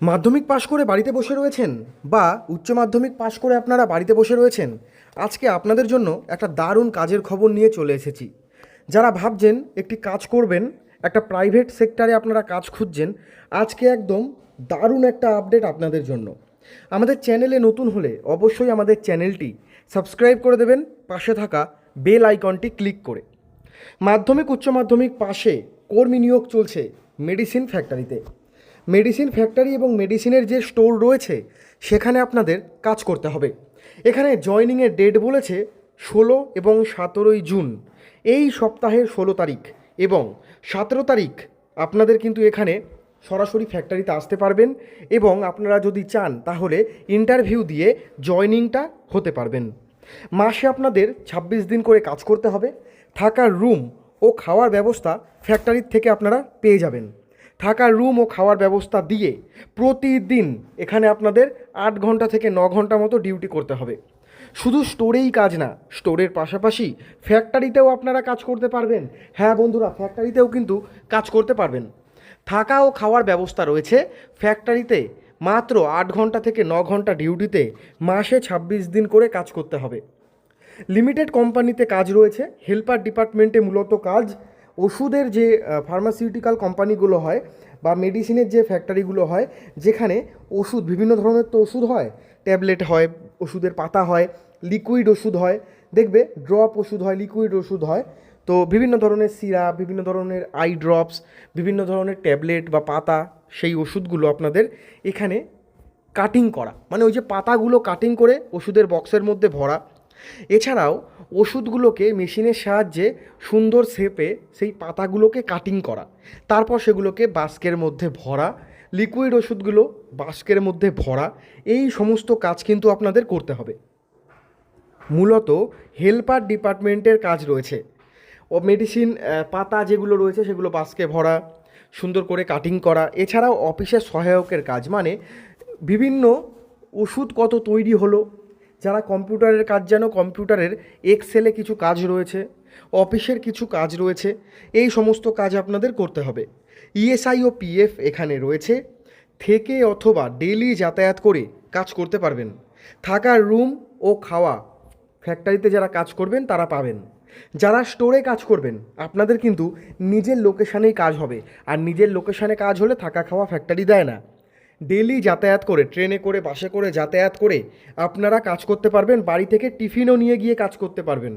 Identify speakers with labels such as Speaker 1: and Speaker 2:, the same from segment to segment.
Speaker 1: মাধ্যমিক পাশ করে বাড়িতে বসে রয়েছেন বা উচ্চ মাধ্যমিক পাশ করে আপনারা বাড়িতে বসে রয়েছেন, আজকে আপনাদের জন্য একটা দারুণ কাজের খবর নিয়ে চলে এসেছি। যারা ভাবছেন একটি কাজ করবেন, একটা প্রাইভেট সেক্টরে আপনারা কাজ খুঁজছেন, আজকে একদম দারুণ একটা আপডেট আপনাদের জন্য। আমাদের চ্যানেলে নতুন হলে অবশ্যই আমাদের চ্যানেলটি সাবস্ক্রাইব করে দেবেন, পাশে থাকা বেল আইকনটি ক্লিক করে। মাধ্যমিক উচ্চ মাধ্যমিক পাশে কর্মী নিয়োগ চলছে মেডিসিন ফ্যাক্টরিতে। মেডিসিন ফ্যাক্টরি এবং মেডিসিনের যে স্টোর রয়েছে সেখানে আপনাদের কাজ করতে হবে। এখানে জয়নিংয়ের ডেট বলেছে 16 এবং 17 জুন, এই সপ্তাহের 16 তারিখ এবং 17 তারিখ আপনাদের কিন্তু এখানে সরাসরি ফ্যাক্টরিতে আসতে পারবেন এবং আপনারা যদি চান তাহলে ইন্টারভিউ দিয়ে জয়নিংটা হতে পারবেন। মাসে আপনাদের 26 দিন করে কাজ করতে হবে। থাকার রুম ও খাওয়ার ব্যবস্থা ফ্যাক্টরির থেকে আপনারা পেয়ে যাবেন। থাকার রুম ও খাওয়ার ব্যবস্থা দিয়ে প্রতিদিন এখানে আপনাদের 8 ঘন্টা থেকে 9 ঘন্টা মতো ডিউটি করতে হবে। শুধু স্টোরেই কাজ না, স্টোরের পাশাপাশি ফ্যাক্টরিতেও আপনারা কাজ করতে পারবেন। হ্যাঁ বন্ধুরা, ফ্যাক্টরিতেও কিন্তু কাজ করতে পারবেন। থাকা ও খাওয়ার ব্যবস্থা রয়েছে ফ্যাক্টরিতে। মাত্র 8 ঘন্টা থেকে 9 ঘন্টা ডিউটিতে মাসে 26 দিন করে কাজ করতে হবে। লিমিটেড কোম্পানিতে কাজ রয়েছে। হেল্পার ডিপার্টমেন্টে মূলত কাজ ওষুধের যে ফার্মাসিউটিক্যাল কোম্পানিগুলো হয় বা মেডিসিনের যে ফ্যাক্টরিগুলো হয়, যেখানে ওষুধ বিভিন্ন ধরনের তো ওষুধ হয়, ট্যাবলেট হয়, ওষুধের পাতা হয়, লিকুইড ওষুধ হয়, দেখবে ড্রপ ওষুধ হয়, লিকুইড ওষুধ হয়। তো বিভিন্ন ধরনের সিরাপ, বিভিন্ন ধরনের আই ড্রপস, বিভিন্ন ধরনের ট্যাবলেট বা পাতা, সেই ওষুধগুলো আপনাদের এখানে কাটিং করা, মানে ওই যে পাতাগুলো কাটিং করে ওষুধের বক্সের মধ্যে ভরা। এছাড়াও ওষুধগুলোকে মেশিনের সাহায্যে সুন্দর শেপে সেই পাতাগুলোকে কাটিং করা, তারপর সেগুলোকে বাস্কের মধ্যে ভরা, লিকুইড ওষুধগুলো বাস্কের মধ্যে ভরা, এই সমস্ত কাজ কিন্তু আপনাদের করতে হবে। মূলত হেল্পার ডিপার্টমেন্টের কাজ রয়েছে। ও মেডিসিন পাতা যেগুলো রয়েছে সেগুলো বাস্কে ভরা, সুন্দর করে কাটিং করা। এছাড়াও অফিসের সহায়কের কাজ, মানে বিভিন্ন ওষুধ কত তৈরি হলো, যারা কম্পিউটারের কাজ জানো, কম্পিউটারের এক্সেলে কিছু কাজ রয়েছে, অফিসের কিছু কাজ রয়েছে, এই সমস্ত কাজ আপনাদের করতে হবে। ইএসআই ও পিএফ এখানে রয়েছে। থেকে অথবা ডেইলি যাতায়াত করে কাজ করতে পারবেন। থাকার রুম ও খাওয়া ফ্যাক্টরিতে যারা কাজ করবেন তারা পাবেন। যারা স্টোরে কাজ করবেন আপনাদের কিন্তু নিজের লোকেশানেই কাজ হবে, আর নিজের লোকেশানে কাজ হলে থাকা খাওয়া ফ্যাক্টরি দেয় না। ডেলি যাতায়াত করে, ট্রেনে করে, বাসে করে যাতায়াত করে আপনারা কাজ করতে পারবেন। বাড়ি থেকে টিফিনও নিয়ে গিয়ে কাজ করতে পারবেন।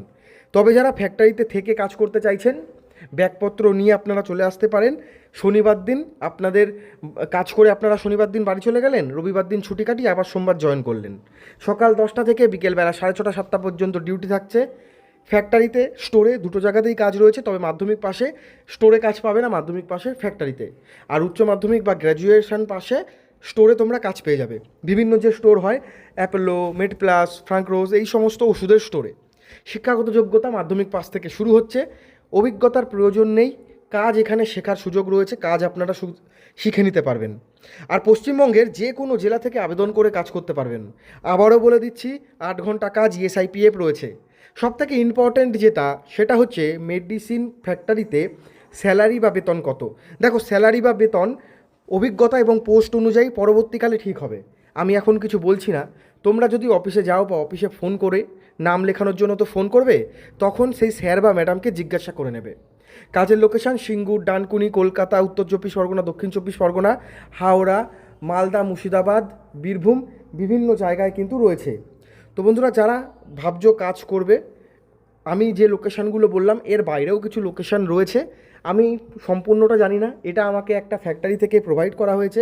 Speaker 1: তবে যারা ফ্যাক্টরিতে থেকে কাজ করতে চাইছেন, ব্যাগপত্র নিয়ে আপনারা চলে আসতে পারেন। শনিবার দিন আপনাদের কাজ করে আপনারা শনিবার দিন বাড়ি চলে গেলেন, রবিবার দিন ছুটি কাটিয়ে আবার সোমবার জয়েন করলেন। সকাল 10টা থেকে বিকেলবেলা 6:30 7টা পর্যন্ত ডিউটি থাকছে। ফ্যাক্টরিতে, স্টোরে, দুটো জায়গাতেই কাজ রয়েছে। তবে মাধ্যমিক পাশে স্টোরে কাজ পাবে না, মাধ্যমিক পাশে ফ্যাক্টরিতে। আর উচ্চ মাধ্যমিক বা গ্র্যাজুয়েশন পাশে স্টোরে তোমরা কাজ পেয়ে যাবে। বিভিন্ন যে স্টোর হয়, অ্যাপোলো, মেডপ্লাস, ফ্রাঙ্ক রোজ, এই সমস্ত ওষুধের স্টোরে। শিক্ষাগত যোগ্যতা মাধ্যমিক পাস থেকে শুরু হচ্ছে। অভিজ্ঞতার প্রয়োজন নেই, কাজ এখানে শেখার সুযোগ রয়েছে, কাজ আপনারা শিখে নিতে পারবেন। আর পশ্চিমবঙ্গের যে কোনো জেলা থেকে আবেদন করে কাজ করতে পারবেন। আবারও বলে দিচ্ছি, 8 ঘন্টা কাজ, ইএসআইপিএফ রয়েছে। সবথেকে ইম্পর্ট্যান্ট যেটা, সেটা হচ্ছে মেডিসিন ফ্যাক্টরিতে স্যালারি বা বেতন কত। দেখো, স্যালারি বা বেতন অভিজ্ঞতা এবং পোস্ট অনুযায়ী পরবর্তীকালে ঠিক হবে। আমি এখন কিছু বলছি না। তোমরা যদি অফিসে যাও বা অফিসে ফোন করে নাম লেখানোর জন্য তো ফোন করবে, তখন সেই স্যার বা ম্যাডামকে জিজ্ঞাসা করে নেবে। কাজের লোকেশান সিঙ্গুর, ডানকুনি, কলকাতা, উত্তর 24 পরগনা, দক্ষিণ 24 পরগনা, হাওড়া, মালদা, মুর্শিদাবাদ, বীরভূম, বিভিন্ন জায়গায় কিন্তু রয়েছে। তো বন্ধুরা, যারা ভাবছো কাজ করবে, আমি যে লোকেশানগুলো বললাম এর বাইরেও কিছু লোকেশান রয়েছে। আমি সম্পূর্ণটা জানি না, এটা আমাকে একটা ফ্যাক্টরি থেকে প্রোভাইড করা হয়েছে।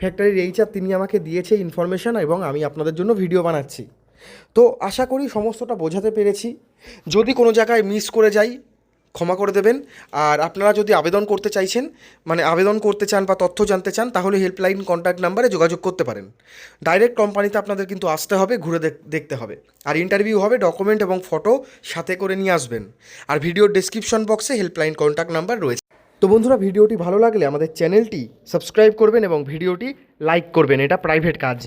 Speaker 1: ফ্যাক্টরির এইচআর তিনি আমাকে দিয়েছে ইনফরমেশান, এবং আমি আপনাদের জন্য ভিডিও বানাচ্ছি। তো আশা করি সমস্তটা বোঝাতে পেরেছি। যদি কোনো জায়গায় মিস করে যাই ক্ষমা করে দেবেন। আর আপনারা যদি আবেদন করতে চাইছেন, মানে আবেদন করতে চান বা তথ্য জানতে চান, তাহলে হেল্পলাইন কন্ট্যাক্ট নাম্বারে যোগাযোগ করতে পারেন। ডাইরেক্ট কোম্পানিতে আপনাদের কিন্তু আসতে হবে, ঘুরে দেখতে হবে। আর ইন্টারভিউ হবে, ডকুমেন্ট এবং ফটো সাথে করে নিয়ে আসবেন। আর ভিডিওর ডেসক্রিপশন বক্সে হেল্পলাইন কন্ট্যাক্ট নাম্বার রয়েছে। তো বন্ধুরা, ভিডিওটি ভালো লাগলে আমাদের চ্যানেলটি সাবস্ক্রাইব করবেন এবং ভিডিওটি লাইক করবেন। এটা প্রাইভেট কাজ।